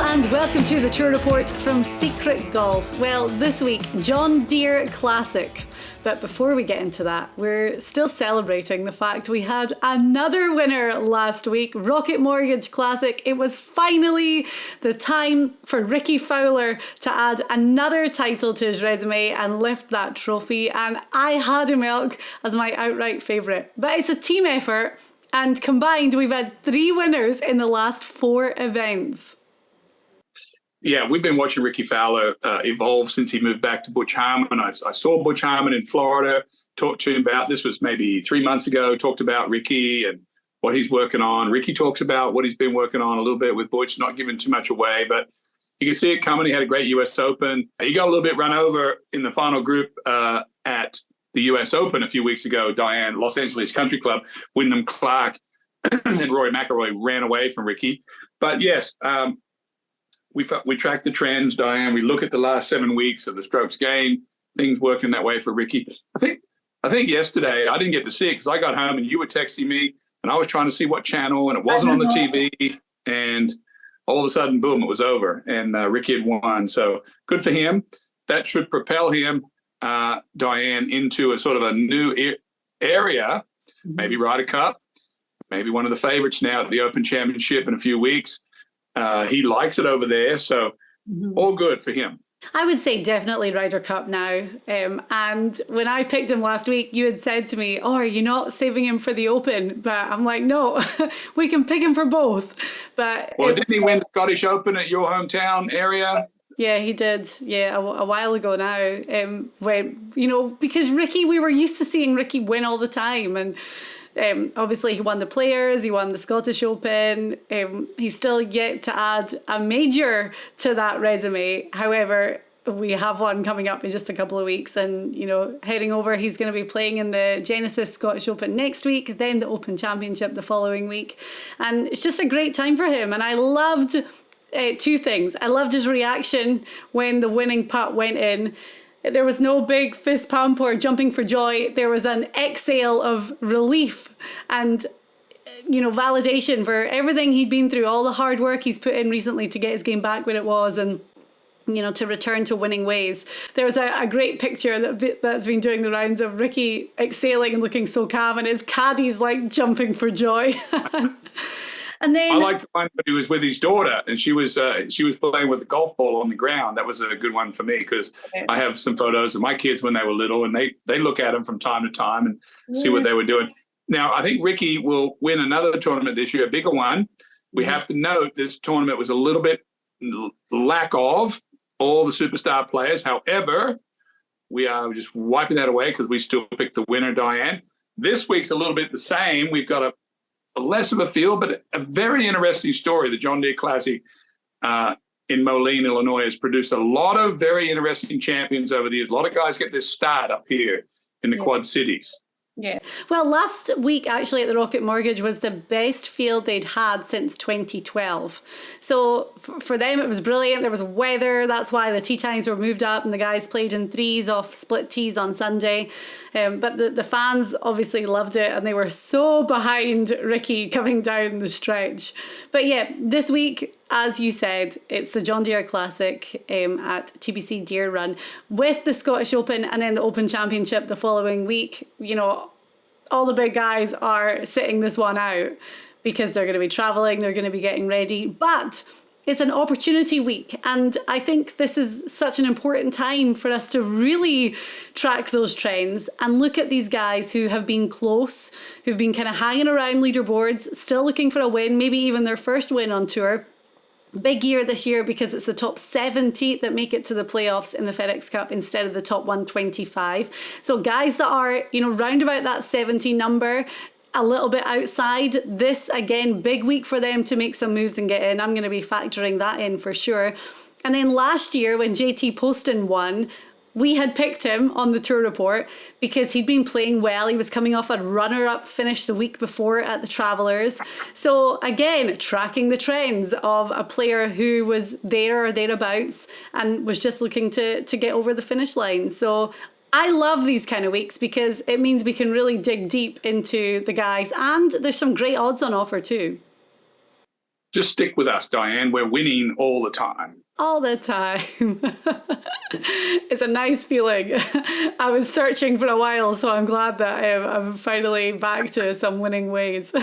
and welcome to the Tour Report from Secret Golf. Well, this week, John Deere Classic. But before we get into that, we're still celebrating the fact we had another winner last week, Rocket Mortgage Classic. It was finally the time for Rickie Fowler to add another title to his resume and lift that trophy. And I had him, Elk, as my outright favourite. But it's a team effort, and combined, we've had 3 winners in the last 4 events. Yeah, we've been watching Rickie Fowler evolve since he moved back to Butch Harmon. I saw Butch Harmon in Florida, talked to him about, this was maybe 3 months ago, talked about Rickie and what he's working on. Rickie talks about what he's been working on a little bit with Butch, not giving too much away, but you can see it coming. He had a great US Open. He got a little bit run over in the final group at the US Open a few weeks ago. Diane, Los Angeles Country Club, Wyndham Clark and Rory McIlroy ran away from Rickie. But yes, we track the trends, Diane. We look at the last 7 weeks of the strokes gained, things working that way for Rickie. I think yesterday, I didn't get to see it because I got home and you were texting me and I was trying to see what channel and it wasn't on the TV. And all of a sudden, boom, it was over and Rickie had won. So good for him. That should propel him, Diane, into a sort of a new area, maybe Ryder Cup, maybe one of the favorites now at the Open Championship in a few weeks. He likes it over there, so all good for him. I would say definitely Ryder Cup now. And when I picked him last week, you had said to me, oh, are you not saving him for the Open? But I'm like, no, we can pick him for both. But well, didn't he win the Scottish Open at your hometown area? Yeah, he did. Yeah, a while ago now. When, because Rickie, we were used to seeing Rickie win all the time. And obviously, he won the Players, he won the Scottish Open. He's still yet to add a major to that resume. However, we have one coming up in just a couple of weeks. And, heading over, he's going to be playing in the Genesis Scottish Open next week, then the Open Championship the following week. And it's just a great time for him. And I loved 2 things. I loved his reaction when the winning putt went in. There was no big fist pump or jumping for joy. There was an exhale of relief and, validation for everything he'd been through, all the hard work he's put in recently to get his game back where it was and, to return to winning ways. There was a great picture that's been doing the rounds of Rickie exhaling and looking so calm and his caddies like jumping for joy. And then I liked the one when he was with his daughter and she was playing with the golf ball on the ground. That was a good one for me because I have some photos of my kids when they were little and they look at them from time to time and see what they were doing. Now, I think Rickie will win another tournament this year, a bigger one. We have to note this tournament was a little bit lack of all the superstar players. However, we are just wiping that away because we still picked the winner, Diane. This week's a little bit the same. We've got a less of a field, but a very interesting story. The John Deere Classic in Moline, Illinois, has produced a lot of very interesting champions over the years. A lot of guys get their start up here in the Quad Cities. Yeah. Well, last week, actually, at the Rocket Mortgage was the best field they'd had since 2012. So for them, it was brilliant. There was weather. That's why the tee times were moved up and the guys played in 3s off split tees on Sunday. But the fans obviously loved it and they were so behind Rickie coming down the stretch. But yeah, this week, as you said, it's the John Deere Classic at TPC Deere Run with the Scottish Open and then the Open Championship the following week. All the big guys are sitting this one out because they're going to be traveling, they're going to be getting ready. But it's an opportunity week. And I think this is such an important time for us to really track those trends and look at these guys who have been close, who've been kind of hanging around leaderboards, still looking for a win, maybe even their first win on tour. Big year this year because it's the top 70 that make it to the playoffs in the FedEx Cup instead of the top 125. So guys that are, round about that 70 number, a little bit outside, this again, big week for them to make some moves and get in. I'm going to be factoring that in for sure. And then last year when JT Poston won, we had picked him on the Tour Report because he'd been playing well. He was coming off a runner-up finish the week before at the Travelers. So again, tracking the trends of a player who was there or thereabouts and was just looking to get over the finish line. So I love these kind of weeks because it means we can really dig deep into the guys and there's some great odds on offer too. just stick with us, Diane. We're winning all the time. All the time. It's a nice feeling. I was searching for a while, so I'm glad that I'm finally back to some winning ways.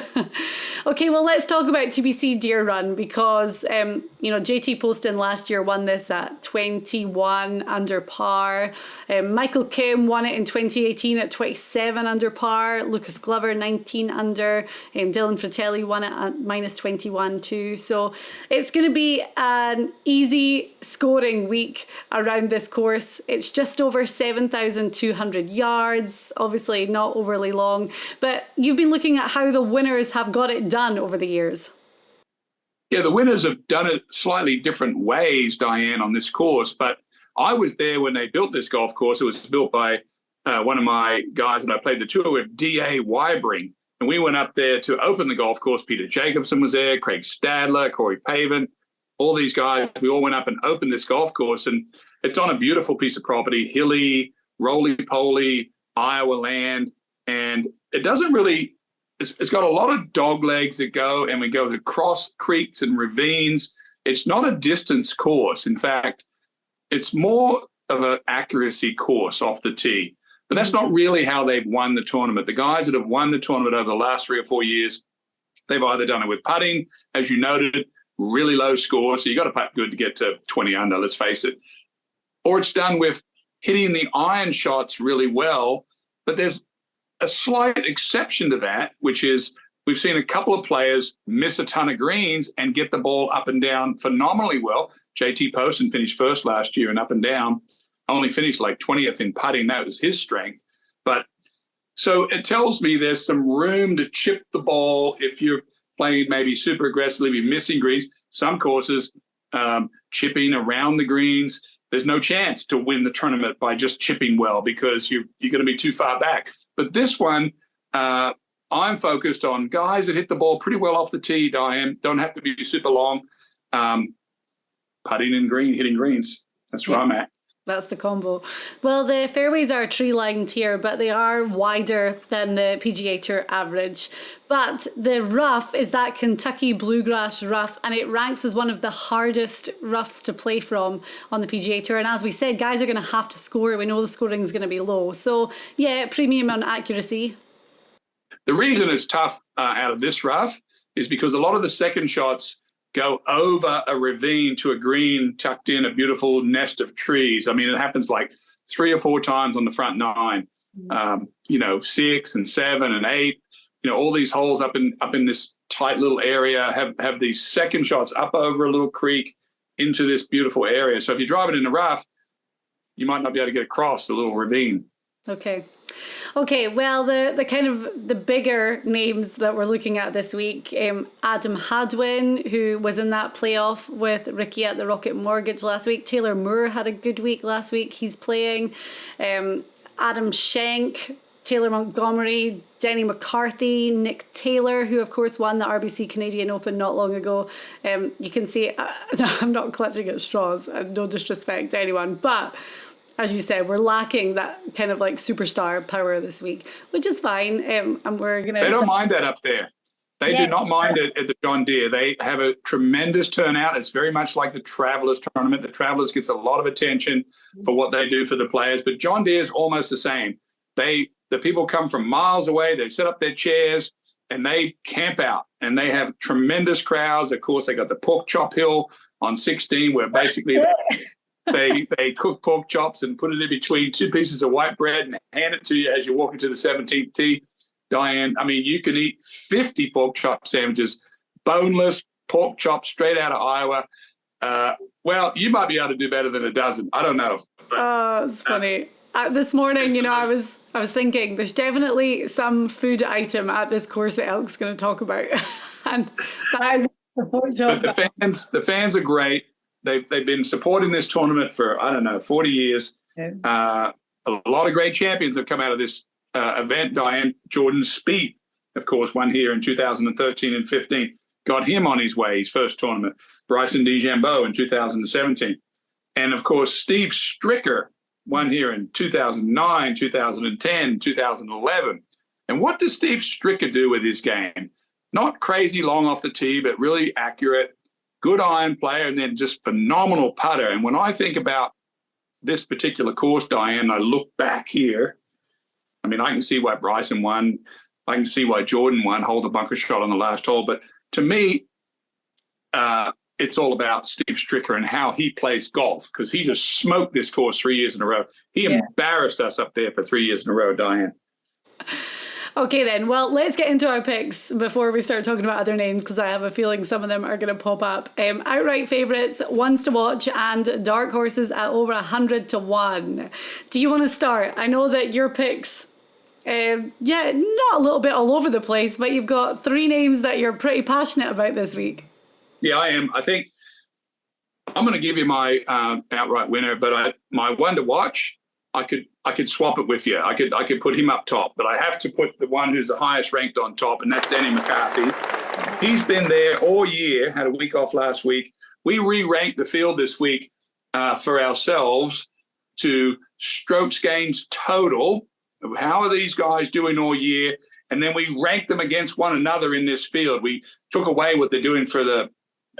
Okay, well, let's talk about TPC Deere Run because, JT Poston last year won this at 21 under par. Michael Kim won it in 2018 at 27 under par. Lucas Glover, 19 under. Dylan Fratelli won it at -21 too. So it's going to be an easy scoring week around this course. It's just over 7,200 yards, obviously not overly long, but you've been looking at how the winners have got it done over the years. Yeah, the winners have done it slightly different ways, Diane, on this course, but I was there when they built this golf course. It was built by one of my guys that I played the tour with, D.A. Wybring, and we went up there to open the golf course. Peter Jacobson was there, Craig Stadler, Corey Pavin, all these guys. We all went up and opened this golf course, and it's on a beautiful piece of property, hilly, roly-poly, Iowa land, and it doesn't really, it's got a lot of dog legs that go, and we go across creeks and ravines. It's not a distance course. In fact, it's more of an accuracy course off the tee, but that's not really how they've won the tournament. The guys that have won the tournament over the last 3 or 4 years, they've either done it with putting, as you noted, really low score, so you got to putt good to get to 20 under, let's face it. Or it's done with hitting the iron shots really well, but there's a slight exception to that, which is we've seen a couple of players miss a ton of greens and get the ball up and down phenomenally well. JT Poston finished first last year in up and down, only finished like 20th in putting. That was his strength. But so it tells me there's some room to chip the ball if you're playing maybe super aggressively, be missing greens. Some courses, chipping around the greens, there's no chance to win the tournament by just chipping well because you're going to be too far back. But this one, I'm focused on guys that hit the ball pretty well off the tee, Diane, don't have to be super long, putting in green, hitting greens. That's where I'm at. That's the combo. Well, the fairways are tree-lined here, but they are wider than the PGA Tour average. But the rough is that Kentucky bluegrass rough, and it ranks as one of the hardest roughs to play from on the PGA Tour. And as we said, guys are going to have to score. We know the scoring is going to be low. So, yeah, premium on accuracy. The reason it's tough out of this rough is because a lot of the second shots go over a ravine to a green tucked in a beautiful nest of trees. I mean, it happens like 3 or 4 times on the front 9, 6 and 7 and 8, all these holes up in this tight little area have these second shots up over a little creek into this beautiful area. So if you drive it in the rough, you might not be able to get across the little ravine. Okay, well, the kind of the bigger names that we're looking at this week, Adam Hadwin, who was in that playoff with Rickie at the Rocket Mortgage last week. Taylor Moore had a good week last week. He's playing. Adam Schenk, Taylor Montgomery, Denny McCarthy, Nick Taylor, who of course won the RBC Canadian Open not long ago. You can see, I'm not clutching at straws, no disrespect to anyone, but as you said, we're lacking that kind of like superstar power this week, which is fine. And we're going to... They don't mind that up there. They do not mind it at the John Deere. They have a tremendous turnout. It's very much like the Travelers tournament. The Travelers gets a lot of attention for what they do for the players, but John Deere is almost the same. The people come from miles away. They set up their chairs and they camp out, and they have tremendous crowds. Of course, they got the pork chop hill on 16, where basically they cook pork chops and put it in between 2 pieces of white bread and hand it to you as you walk into the 17th tee. Diane, I mean, you can eat 50 pork chop sandwiches, boneless pork chops straight out of Iowa. Well, you might be able to do better than a dozen. I don't know. Oh, it's funny. This morning, I was thinking there's definitely some food item at this course that Elk's going to talk about. And that is the pork chops. But the fans are great. They've been supporting this tournament for, 40 years. A lot of great champions have come out of this event. Diane, Jordan Spieth, of course, won here in 2013 and 15. Got him on his way, his first tournament. BRYSON DECHAMBEAU in 2017. And, of course, Steve Stricker won here in 2009, 2010, 2011. And what does Steve Stricker do with his game? not crazy long off the tee, but really accurate, good iron player, and then just phenomenal putter. And when I think about this particular course, Diane, I look back here. I mean, I can see why BRYSON won. I can see why Jordan won, hold a bunker shot on the last hole. But to me, it's all about Steve Stricker and how he plays golf, because he just smoked this course 3 years in a row. He embarrassed us up there for 3 years in a row, Diane. Okay, then. Well, let's get into our picks before we start talking about other names, because I have a feeling some of them are going to pop up. Outright favourites, ones to watch, and dark horses at over 100 to 1. Do you want to start? I know that your picks, not a little bit all over the place, but you've got 3 names that you're pretty passionate about this week. Yeah, I am. I think I'm going to give you my outright winner, but my one to watch, I could swap it with you. I could put him up top, but I have to put the one who's the highest ranked on top, and that's Denny McCarthy. He's been there all year, had a week off last week. We re-ranked the field this week for ourselves to strokes gains total. How are these guys doing all year? And then we ranked them against one another in this field. We took away what they're doing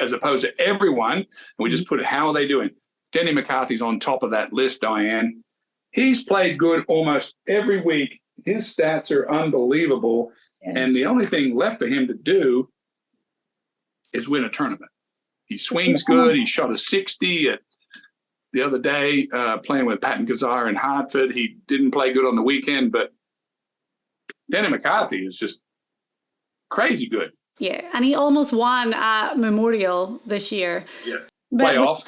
as opposed to everyone, and we just put how are they doing. Denny McCarthy's on top of that list, Diane. He's played good almost every week. His stats are unbelievable. Yeah. And the only thing left for him to do is win a tournament. He swings good. He shot a 60 at the other day playing with Patton Kazar in Hartford. He didn't play good on the weekend, but Denny McCarthy is just crazy good. Yeah, and he almost won at Memorial this year. Yes, playoff.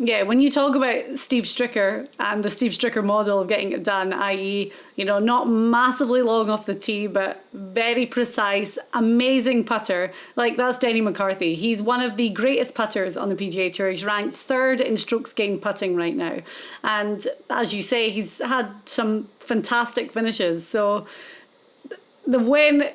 Yeah, when you talk about Steve Stricker and the Steve Stricker model of getting it done, i.e., not massively long off the tee, but very precise, amazing putter, like that's Denny McCarthy. He's one of the greatest putters on the PGA Tour. He's ranked 3rd in strokes gained putting right now. And as you say, he's had some fantastic finishes. So the win,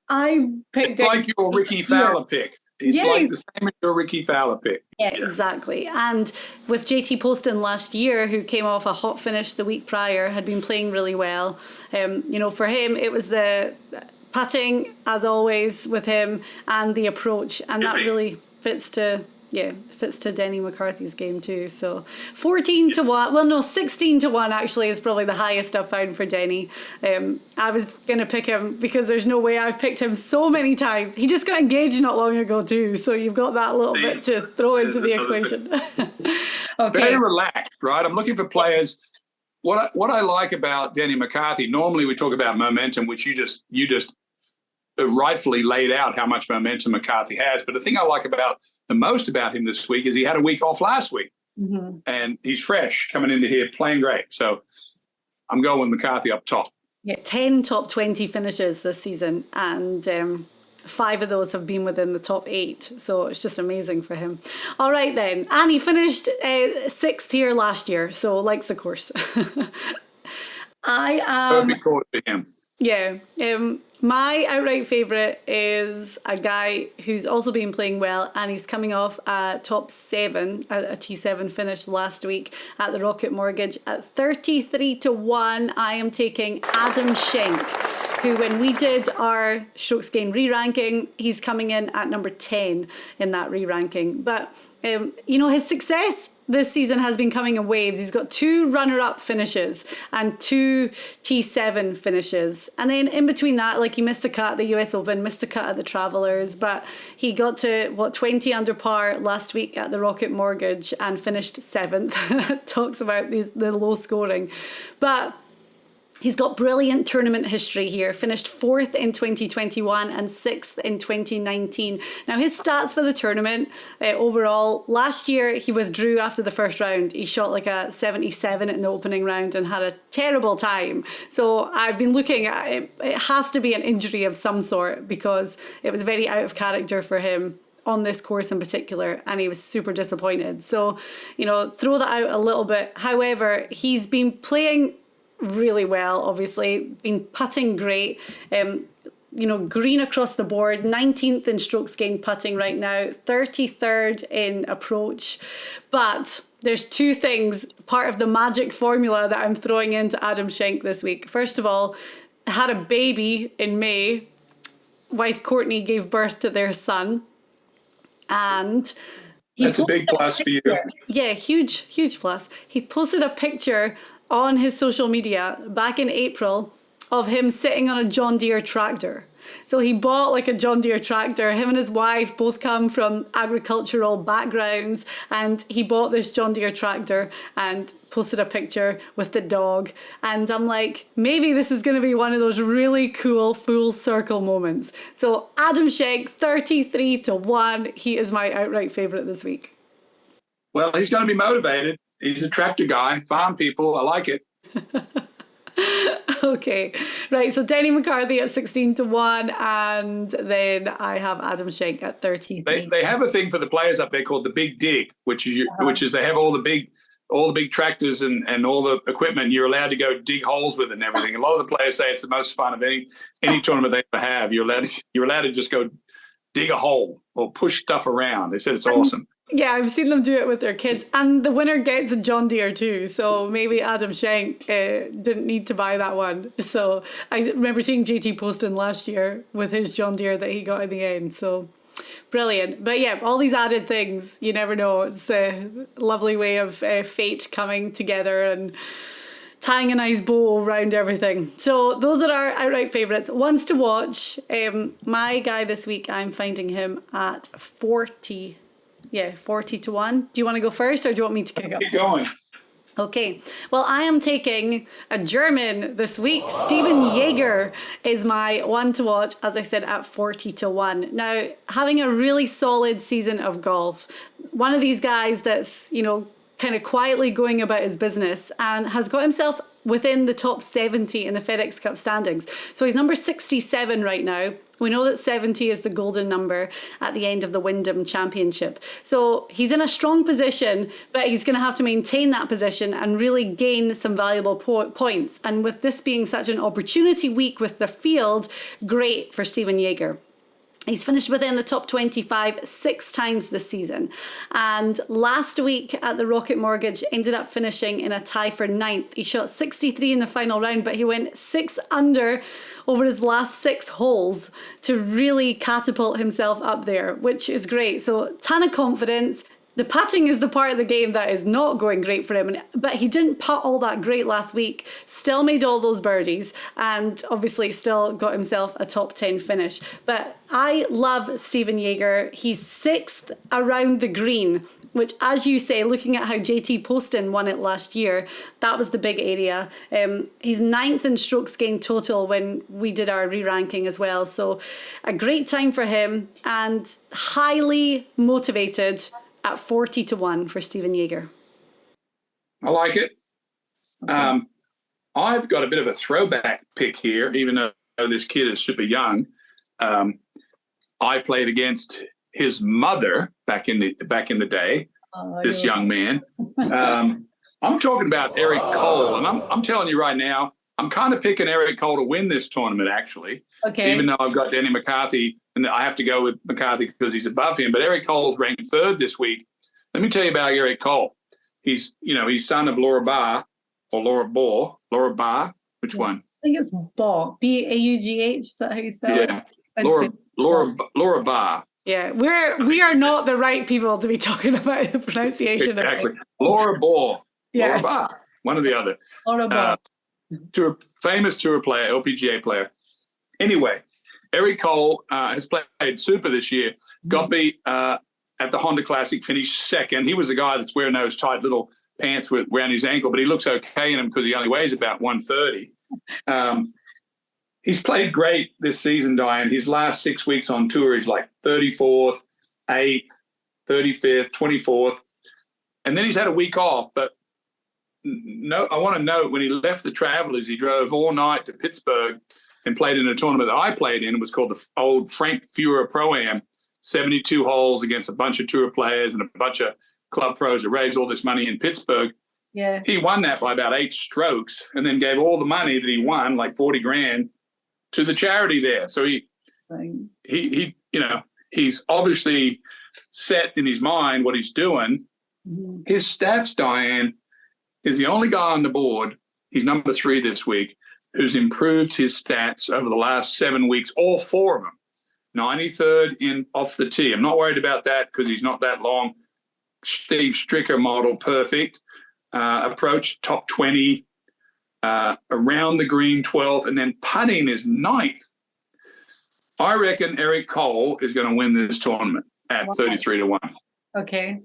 I picked it's like your Rickie Fowler pick. It's like the same as your Rickie Fowler pick. Yeah, exactly. And with JT Poston last year, who came off a hot finish the week prior, had been playing really well. For him, it was the putting, as always, with him, and the approach. And that really fits to Denny McCarthy's game too. So 14 to 1, well no, 16 to 1 actually is probably the highest I've found for Denny. I was going to pick him because there's no way I've picked him so many times. He just got engaged not long ago too, so you've got that little bit to throw into the equation. Okay. Very relaxed, right? I'm looking for players. What I like about Denny McCarthy, normally we talk about momentum, which you just rightfully laid out how much momentum McCarthy has. But the thing I like the most about him this week is he had a week off last week. Mm-hmm. And he's fresh coming into here playing great. So I'm going with McCarthy up top. Yeah, 10 top 20 finishes this season, and 5 of those have been within the top 8. So it's just amazing for him. All right then. And he finished 6th here last year, so likes the course. Perfect course for him. Yeah. My outright favourite is a guy who's also been playing well, and he's coming off a top 7, a T7 finish last week at the Rocket Mortgage at 33 to 1. I am taking Adam Schenk, who, when we did our strokes gained re-ranking, he's coming in at number 10 in that re-ranking. But his success this season has been coming in waves. He's got 2 runner-up finishes and 2 T7 finishes. And then in between that, he missed a cut at the US Open, missed a cut at the Travelers, but he got to, 20 under par last week at the Rocket Mortgage and finished 7th. Talks about the low scoring. But he's got brilliant tournament history here, finished 4th in 2021 and 6th in 2019. Now, his stats for the tournament overall, last year he withdrew after the first round. He shot a 77 in the opening round and had a terrible time. So I've been looking at it. It has to be an injury of some sort, because it was very out of character for him on this course in particular, and he was super disappointed. So, throw that out a little bit. However, he's been playing really well, obviously, been putting great, green across the board, 19th in strokes gained putting right now, 33rd in approach. But there's 2 things, part of the magic formula, that I'm throwing into Adam Schenk this week. First of all, had a baby in May. wife Courtney gave birth to their son. And that's a big plus for you. Yeah, huge plus. He posted a picture on his social media back in April of him sitting on a John Deere tractor. So he bought like a John Deere tractor. Him and his wife both come from agricultural backgrounds, and he bought this John Deere tractor and posted a picture with the dog. And I'm like, maybe this is going to be one of those really cool full circle moments. So Adam Schenk, 33-1. He is my outright favorite this week. Well, he's going to be motivated. He's a tractor guy, farm people. I like it. Okay, right. So Denny McCarthy at 16-1, and then I have Adam Schenk at 33. They have a thing for the players up there called the Big Dig, which is they have all the big tractors and all the equipment. You're allowed to go dig holes with it and everything. A lot of the players say it's the most fun of any tournament they ever have. You're allowed to just go dig a hole or push stuff around. They said it's awesome. Yeah, I've seen them do it with their kids, and the winner gets a John Deere too. So maybe Adam Schenk didn't need to buy that one. So I remember seeing JT Poston last year with his John Deere that he got in the end. So brilliant. But yeah, all these added things, you never know. It's a lovely way of fate coming together and tying a nice bow around everything. So those are our outright favourites. Ones to watch. My guy this week, I'm finding him at 40. Yeah, 40-1. Do you want to go first, or do you want me to kick up? Keep going. Okay. Well, I am taking a German this week. Stephen JAEGER is my one to watch, as I said, at 40-1. Now, having a really solid season of golf, one of these guys that's, kind of quietly going about his business and has got himself within the top 70 in the FedEx Cup standings. So he's number 67 right now. We know that 70 is the golden number at the end of the Wyndham Championship. So he's in a strong position, but he's going to have to maintain that position and really gain some valuable points. And with this being such an opportunity week with the field, great for Stephen JAEGER. He's finished within the top 25 6 times this season. And last week at the Rocket Mortgage, ended up finishing in a tie for 9th. He shot 63 in the final round, but he went 6 under over his last 6 holes to really catapult himself up there, which is great. So ton of confidence. The putting is the part of the game that is not going great for him, but he didn't putt all that great last week, still made all those birdies, and obviously still got himself a top 10 finish. But I love Stephen JAEGER. He's 6th around the green, which, as you say, looking at how JT Poston won it last year, that was the big area. He's 9th in strokes gained total when we did our re-ranking as well. So a great time for him, and highly motivated at 40-1 for Stephen JAEGER. I like it. I've got a bit of a throwback pick here, even though this kid is super young. I played against his mother back in the day. This young man. I'm talking about Eric Cole, and I'm telling you right now, I'm kind of picking Eric Cole to win this tournament, actually. Okay. Even though I've got Denny McCarthy, and I have to go with McCarthy because he's above him. But Eric Cole's ranked 3rd this week. Let me tell you about Eric Cole. He's son of Laura Barr, or Laura Barr. Which one? I think it's Baugh. B-A-U-G-H. Is that how you spell it? Yeah. Laura Barr. Yeah, we are not the right people to be talking about the pronunciation. Exactly. Laura Barr. Yeah. Laura Barr. One or the other. Laura Barr. Famous tour player, LPGA player. Anyway, Eric Cole has played super this year. Got beat at the Honda Classic, finished 2nd. He was the guy that's wearing those tight little pants around his ankle, but he looks okay in them because he only weighs about 130. He's played great this season, Diane. His last 6 weeks on tour, he's like 34th, 8th, 35th, 24th. And then he's had a week off, but no, I want to note when he left the Travelers, he drove all night to Pittsburgh and played in a tournament that I played in. It was called the old Frank Feuer Pro-Am, 72 holes against a bunch of tour players and a bunch of club pros that raised all this money in Pittsburgh. Yeah. He won that by about 8 strokes and then gave all the money that he won, like 40 grand, to the charity there. So he's obviously set in his mind what he's doing. Mm-hmm. His stats, Diane, is the only guy on the board. He's number 3 this week, who's improved his stats over the last 7 weeks, all 4 of them. 93rd in off the tee. I'm not worried about that because he's not that long. Steve Stricker model, perfect. Approach, top 20. Around the green, 12th. And then putting is 9th. I reckon Eric Cole is going to win this tournament at 33-1. Okay.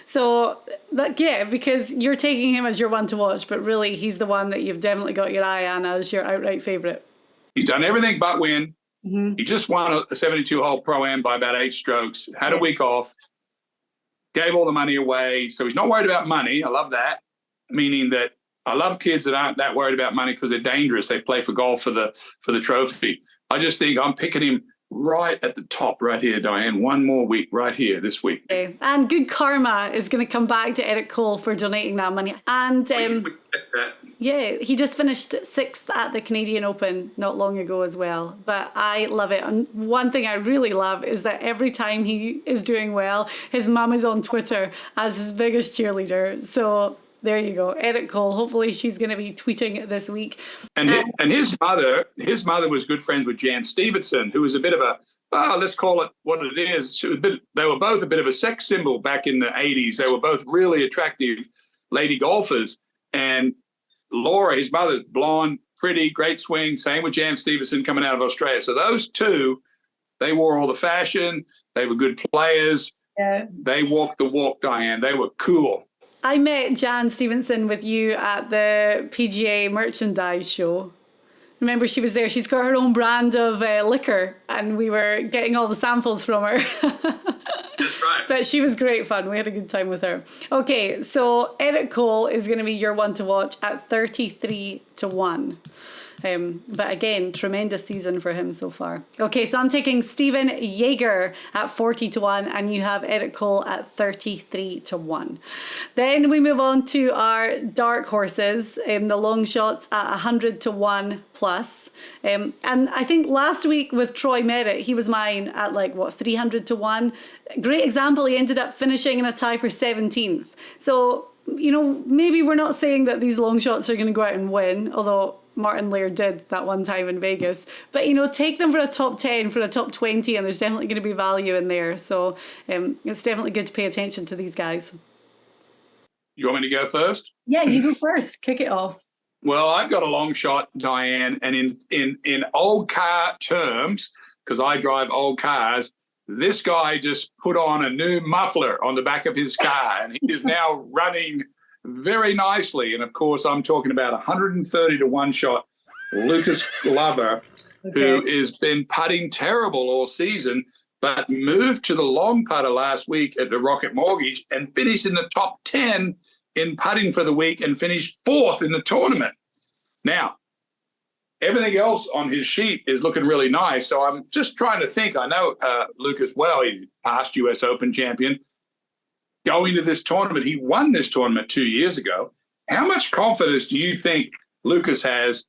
So, because you're taking him as your one to watch, but really he's the one that you've definitely got your eye on as your outright favourite. He's done everything but win. Mm-hmm. He just won a 72-hole Pro-Am by about 8 strokes, had a week off, gave all the money away. So he's not worried about money. I love that, meaning that I love kids that aren't that worried about money because they're dangerous. They play for golf for the trophy. I just think I'm picking him right at the top right here, Diane. One more week right here this week. Okay. And good karma is going to come back to Eric Cole for donating that money. And he just finished 6th at the Canadian Open not long ago as well. But I love it. And one thing I really love is that every time he is doing well, his mum is on Twitter as his biggest cheerleader. So there you go, Eric Cole. Hopefully she's going to be tweeting this week. And his mother was good friends with Jan Stevenson, who was a bit of a, let's call it what it is. They were both a bit of a sex symbol back in the 80s. They were both really attractive lady golfers. And Laura, his mother's blonde, pretty, great swing. Same with Jan Stevenson coming out of Australia. So those two, they wore all the fashion. They were good players. Yeah. They walked the walk, Diane. They were cool. I met Jan Stevenson with you at the PGA merchandise show. Remember, she was there. She's got her own brand of liquor, and we were getting all the samples from her. That's right. But she was great fun. We had a good time with her. Okay, so Eric Cole is going to be your one to watch at 33-1. But again, tremendous season for him so far. Okay, so I'm taking Stephen JAEGER at 40-1, and you have Eric Cole at 33-1. Then we move on to our dark horses, the long shots at 100-1 plus. And I think last week with Troy Merritt, he was mine at 300-1. Great example. He ended up finishing in a tie for 17th. So, maybe we're not saying that these long shots are going to go out and win, although Martin Laird did that one time in Vegas. But, take them for a top 10, for a top 20, and there's definitely going to be value in there. So it's definitely good to pay attention to these guys. You want me to go first? Yeah, you go first. Kick it off. Well, I've got a long shot, Diane, and in old car terms, because I drive old cars, this guy just put on a new muffler on the back of his car, and he is now running very nicely. And of course, I'm talking about 130-1 shot, Lucas Glover, who has been putting terrible all season, but moved to the long putter last week at the Rocket Mortgage and finished in the top 10 in putting for the week and finished 4th in the tournament. Now, everything else on his sheet is looking really nice. So I'm just trying to think. I know Lucas well. He's past U.S. Open champion. Going to this tournament, he won this tournament 2 years ago. How much confidence do you think Lucas has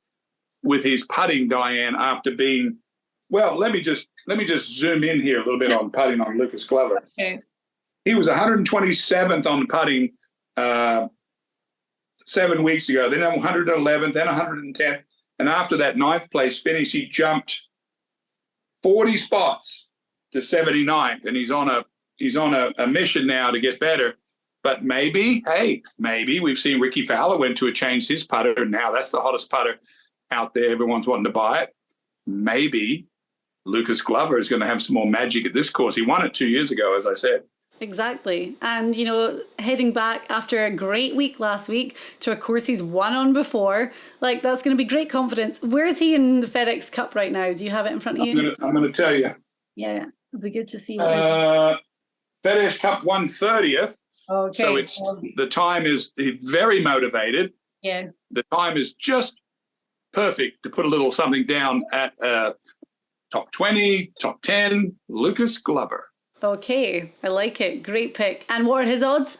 with his putting, Diane, after being, well, let me just zoom in here a little bit on putting on Lucas Glover. Okay. He was 127th on putting 7 weeks ago, then 111th, then 110th. And after that 9th place finish, he jumped 40 spots to 79th, and he's on a mission now to get better. But maybe we've seen Rickie Fowler went to change his putter, and now that's the hottest putter out there. Everyone's wanting to buy it. Maybe Lucas Glover is going to have some more magic at this course. He won it 2 years ago, as I said. Exactly. And, heading back after a great week last week to a course he's won on before, that's going to be great confidence. Where is he in the FedEx Cup right now? Do you have it in front of you? I'm going to tell you. Yeah, it'll be good to see. FedEx Cup 130th. Okay. So the time is very motivated. Yeah. The time is just perfect to put a little something down at top 20, top 10, Lucas Glover. Okay, I like it. Great pick. And what are his odds?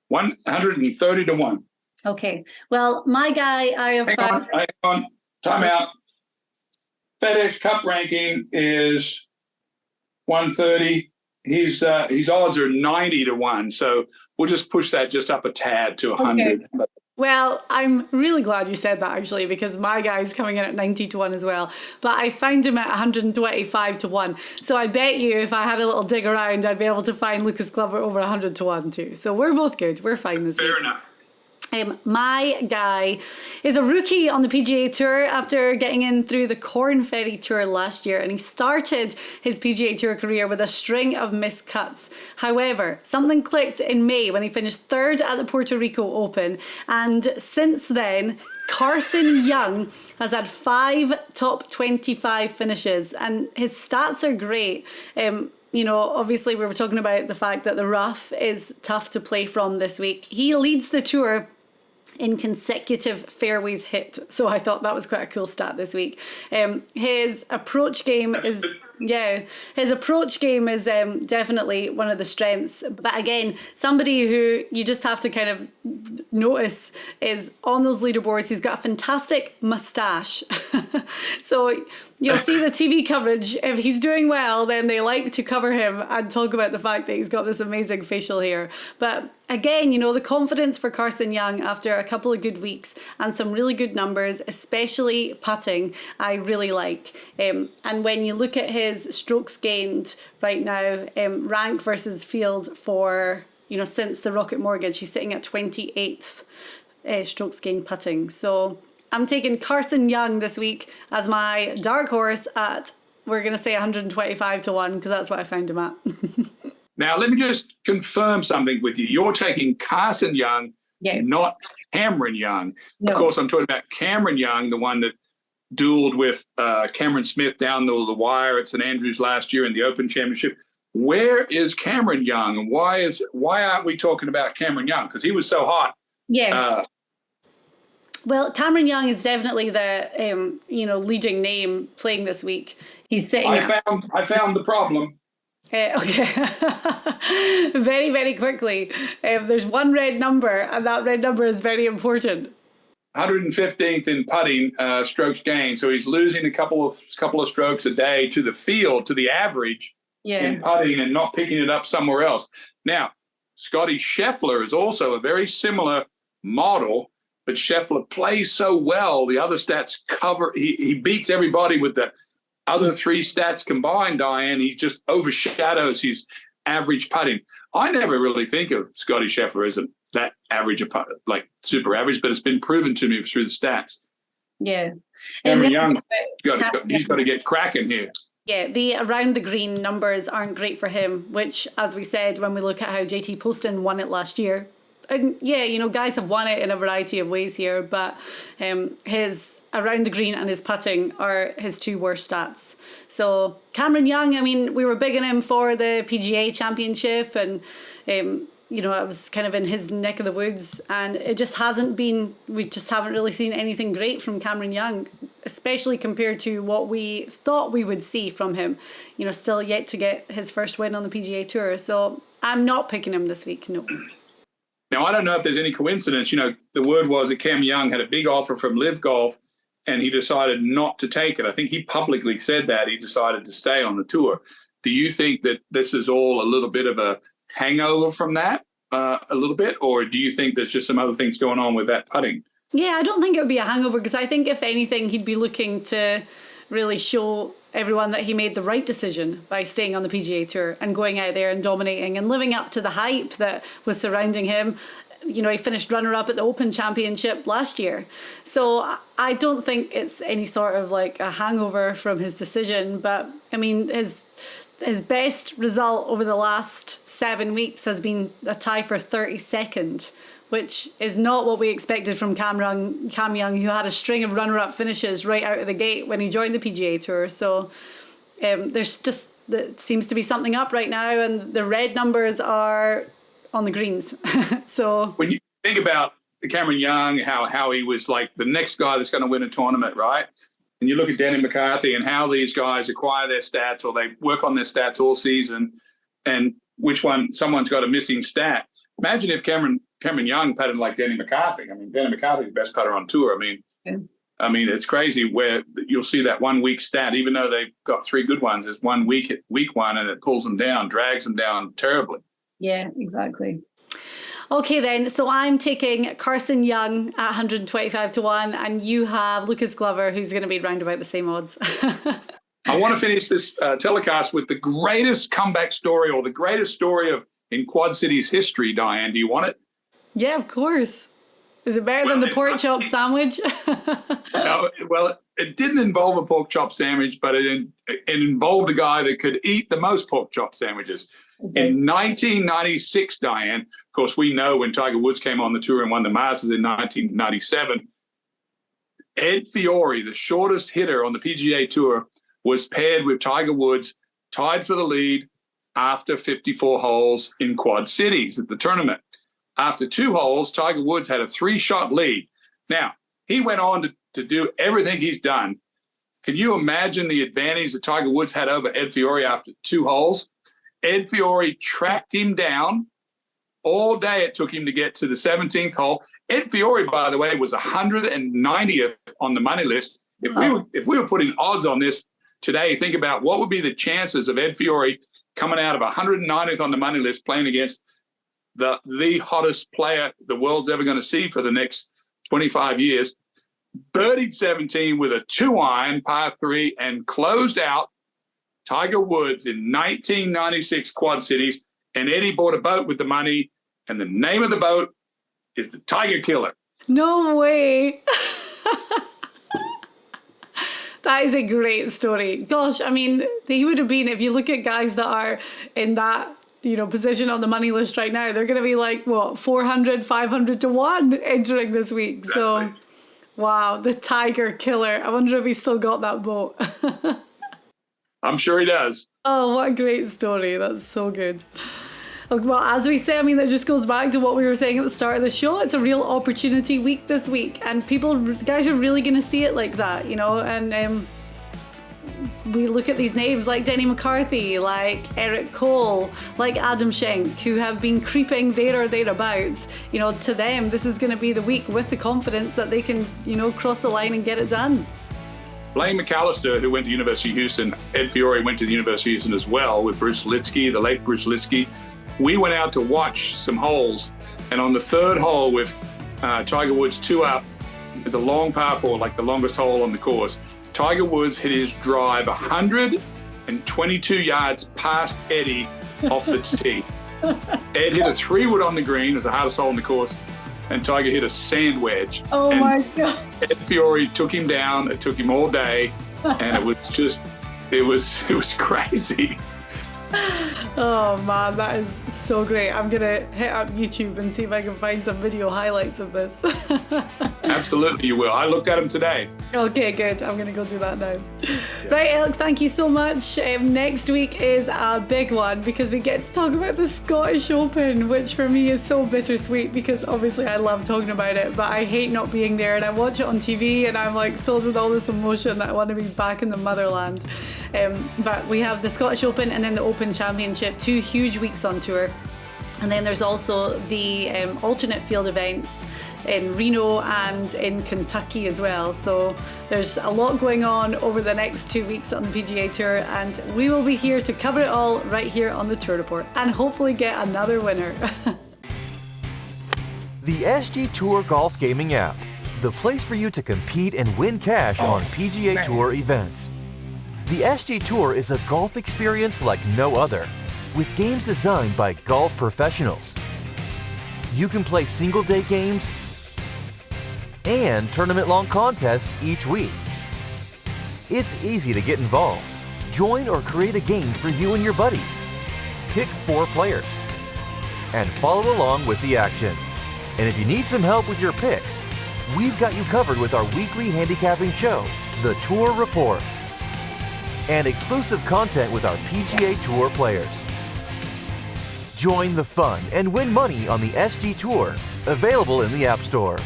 130-1. Okay. Well, my guy, I have found... Hang on. Time out. FedEx Cup ranking is 130. His odds are 90-1. So we'll just push that just up a tad to 100. Okay. Well, I'm really glad you said that, actually, because my guy's coming in at 90 to 1 as well. But I found him at 125 to 1. So I bet you if I had a little dig around, I'd be able to find Lucas Glover over 100 to 1 too. So we're both good. We're fine this week. Fair enough. My guy is a rookie on the PGA Tour after getting in through the Corn Ferry Tour last year, and he started his PGA Tour career with a string of missed cuts. However, something clicked in May when he finished third at the Puerto Rico Open, and since then, Carson Young has had 5 top 25 finishes, and his stats are great. You know, obviously we were talking about the fact that the rough is tough to play from this week. He leads the tour in consecutive fairways hit. So I thought that was quite a cool stat this week. His approach game is, definitely one of the strengths. But again, somebody who you just have to kind of notice is on those leaderboards, he's got a fantastic mustache. So you'll see the TV coverage. If he's doing well, then they like to cover him and talk about the fact that he's got this amazing facial hair. But again, you know, the confidence for Carson Young after a couple of good weeks and some really good numbers, especially putting, I really like. And when you look at his strokes gained right now, rank versus field for, you know, since the Rocket Mortgage, he's sitting at 28th strokes gained putting. So I'm taking Carson Young this week as my dark horse at, we're going to say 125 to 1, because that's what I found him at. Now, let me just confirm something with you. You're taking Carson Young, Yes. not Cameron Young. No. Of course, I'm talking about Cameron Young, the one that dueled with Cameron Smith down the wire at St Andrews last year in the Open Championship. Where is Cameron Young, and why aren't we talking about Cameron Young? Because he was so hot. Yeah. Well, Cameron Young is definitely the leading name playing this week. He's sitting. I found the problem. Okay. Very, very quickly. There's one red number, and that red number is very important. 115th in putting strokes gained, so he's losing a couple of strokes a day to the field, to the average in putting, and not picking it up somewhere else. Now, Scotty Scheffler is also a very similar model, but Scheffler plays so well. The other stats cover. He beats everybody with the other 3 stats combined, Diane. He just overshadows his average putting. I never really think of Scotty Scheffler as that average, like super average, but it's been proven to me through the stats. Yeah. Cameron Young, he's got to get cracking here. Yeah, the around the green numbers aren't great for him, which, as we said, when we look at how JT Poston won it last year, and yeah, you know, guys have won it in a variety of ways here, but his around the green and his putting are his 2 worst stats. So Cameron Young, I mean, we were big on him for the PGA Championship, and you know, it was kind of in his neck of the woods, and it just hasn't been, we just haven't really seen anything great from Cameron Young, especially compared to what we thought we would see from him. You know, still yet to get his first win on the PGA Tour. So I'm not picking him this week, no. Now, I don't know if there's any coincidence. You know, the word was that Cam Young had a big offer from Live Golf, and he decided not to take it. I think he publicly said that he decided to stay on the tour. Do you think that this is all a little bit of a hangover from that, a little bit, or do you think there's just some other things going on with that putting? Yeah, I don't think it would be a hangover, because I think if anything, he'd be looking to really show everyone that he made the right decision by staying on the PGA Tour and going out there and dominating and living up to the hype that was surrounding him. You know, he finished runner-up at the Open Championship last year. So I don't think it's any sort of like a hangover from his decision. But I mean, his best result over the last 7 weeks has been a tie for 32nd, which is not what we expected from Cam Young, who had a string of runner-up finishes right out of the gate when he joined the PGA Tour. So there seems to be something up right now, and the red numbers are on the greens. So when you think about Cameron Young, how he was like the next guy that's going to win a tournament, right? And you look at Denny McCarthy and how these guys acquire their stats, or they work on their stats all season, and someone's got a missing stat. Imagine if Cameron Young putted like Denny McCarthy. I mean, Denny McCarthy's the best putter on tour. I mean, it's crazy where you'll see that 1 week stat, even though they've got 3 good ones, there's 1 week one, and it pulls them down, drags them down terribly. Yeah, exactly. Okay then, so I'm taking Carson Young at 125 to 1, and you have Lucas Glover, who's going to be round about the same odds. I want to finish this telecast with the greatest comeback story, or the greatest story in Quad Cities history. Diane, do you want it? Yeah, of course. Is it better than the pork chop sandwich? No, well, it didn't involve a pork chop sandwich, but it involved a guy that could eat the most pork chop sandwiches. Okay. In 1996, Diane, of course, we know when Tiger Woods came on the tour and won the Masters in 1997, Ed Fiori, the shortest hitter on the PGA Tour, was paired with Tiger Woods, tied for the lead after 54 holes in Quad Cities at the tournament. After 2 holes, Tiger Woods had a 3-shot lead. Now, he went on to do everything he's done. Can you imagine the advantage that Tiger Woods had over Ed Fiori after 2 holes? Ed Fiori tracked him down. All day it took him to get to the 17th hole. Ed Fiori, by the way, was 190th on the money list. If we were putting odds on this today, think about what would be the chances of Ed Fiori coming out of 190th on the money list playing against the hottest player the world's ever going to see for the next 25 years. Birdied 17 with a 2-iron par 3 and closed out Tiger Woods in 1996 Quad Cities. And Eddie bought a boat with the money, and the name of the boat is the Tiger Killer. No way. That is a great story. Gosh, I mean, he would have been, if you look at guys that are in that position on the money list right now, they're going to be like, what, 400, 500 to 1 entering this week. Exactly. So, wow, the Tiger Killer. I wonder if he's still got that boat. I'm sure he does. Oh, what a great story. That's so good. Well, as we say, I mean, that just goes back to what we were saying at the start of the show. It's a real opportunity week this week, and guys are really going to see it like that, and we look at these names like Denny McCarthy, like Eric Cole, like Adam Schenk, who have been creeping there or thereabouts. To them, this is going to be the week with the confidence that they can, cross the line and get it done. Blaine McAllister, who went to University of Houston, Ed Fiori went to the University of Houston as well with Bruce Litsky, the late Bruce Litsky. We went out to watch some holes, and on the 3rd hole with Tiger Woods 2 up, there's a long par 4, like the longest hole on the course. Tiger Woods hit his drive 122 yards past Eddie off the tee. Ed hit a 3-wood on the green, it was the hardest hole on the course, and Tiger hit a sand wedge. Oh my God. Ed Fiori took him down, it took him all day, and it was crazy. Oh man, that is so great. I'm gonna hit up YouTube and see if I can find some video highlights of this. Absolutely, you will. I looked at them today. Okay, good. I'm gonna go do that now. Yeah. Right, Elk, thank you so much. Next week is a big one because we get to talk about the Scottish Open, which for me is so bittersweet because obviously I love talking about it, but I hate not being there, and I watch it on TV and I'm like filled with all this emotion that I want to be back in the motherland. But we have the Scottish Open and then the Open Championship, 2 huge weeks on tour. And then there's also the alternate field events in Reno and in Kentucky as well. So there's a lot going on over the next 2 weeks on the PGA Tour, and we will be here to cover it all right here on the Tour Report and hopefully get another winner. The SG Tour Golf Gaming app, the place for you to compete and win cash on PGA Tour events. The SG Tour is a golf experience like no other, with games designed by golf professionals. You can play single-day games and tournament-long contests each week. It's easy to get involved. Join or create a game for you and your buddies. Pick 4 players and follow along with the action. And if you need some help with your picks, we've got you covered with our weekly handicapping show, The Tour Report, and exclusive content with our PGA Tour players. Join the fun and win money on the SG Tour, available in the App Store.